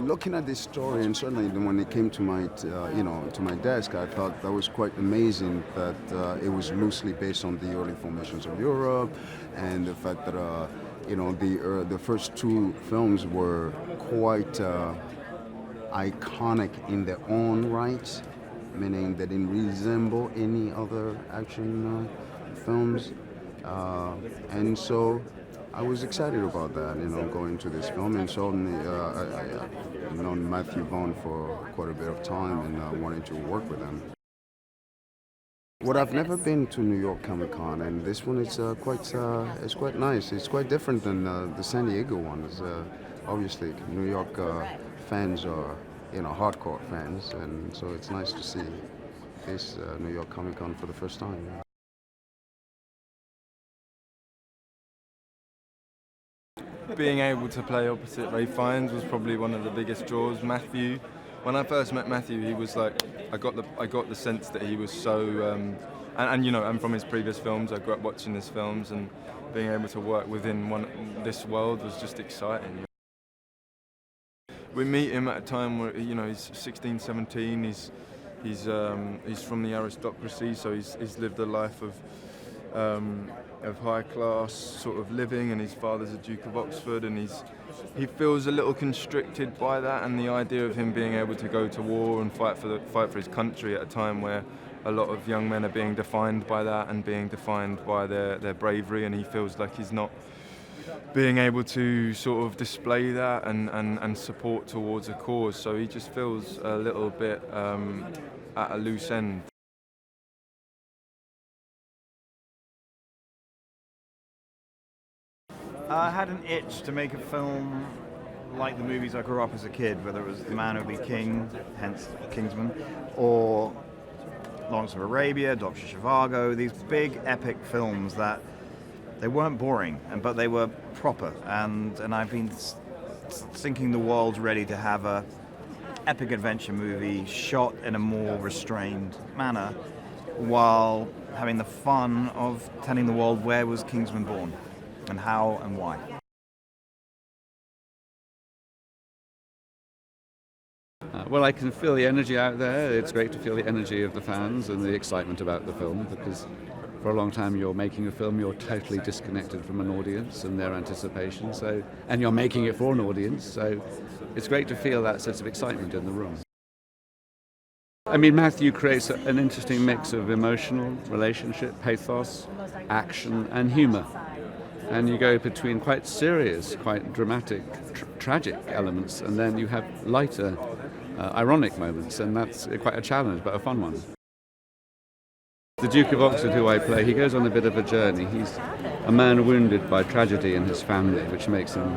looking at this story, and certainly when it came to my, to my desk, I thought that was quite amazing that it was loosely based on the early formations of Europe, and the fact that the first two films were quite iconic in their own right, meaning they didn't resemble any other action films, and so I was excited about that, going to this film, and so I've known Matthew Vaughn for quite a bit of time, and wanted to work with him. Well, I've never been to New York Comic Con, and this one is quite nice. It's quite different than the San Diego one. Obviously, New York fans are hardcore fans, and so it's nice to see this New York Comic Con for the first time. Being able to play opposite Fiennes was probably one of the biggest draws. Matthew, when I first met Matthew, he was like, I got the sense that he was so, and from his previous films, I grew up watching his films, and being able to work within this world was just exciting. We meet him at a time where he's 16, 17. He's from the aristocracy, so he's lived a life of high class sort of living, and his father's a Duke of Oxford, and he feels a little constricted by that, and the idea of him being able to go to war and fight for his country at a time where a lot of young men are being defined by that and being defined by their bravery, and he feels like he's not being able to sort of display that and support towards a cause, so he just feels a little bit at a loose end. I had an itch to make a film like the movies I grew up as a kid, whether it was The Man Who Would Be King, hence Kingsman, or Lawrence of Arabia, Dr. Zhivago, these big epic films that they weren't boring, but they were proper, and I've been thinking the world's ready to have a epic adventure movie shot in a more restrained manner while having the fun of telling the world where was Kingsman born and how and why. Well, I can feel the energy out there. It's great to feel the energy of the fans and the excitement about the film, because for a long time you're making a film, you're totally disconnected from an audience and their anticipation, and you're making it for an audience, so it's great to feel that sense of excitement in the room. I mean, Matthew creates an interesting mix of emotional relationship, pathos, action and humour. And you go between quite serious, quite dramatic, tragic elements, and then you have lighter, ironic moments, and that's quite a challenge, but a fun one. The Duke of Oxford, who I play, he goes on a bit of a journey. He's a man wounded by tragedy in his family, which makes him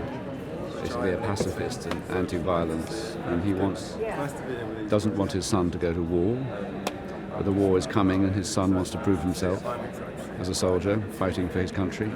basically a pacifist and anti-violence, and he doesn't want his son to go to war, but the war is coming and his son wants to prove himself as a soldier fighting for his country.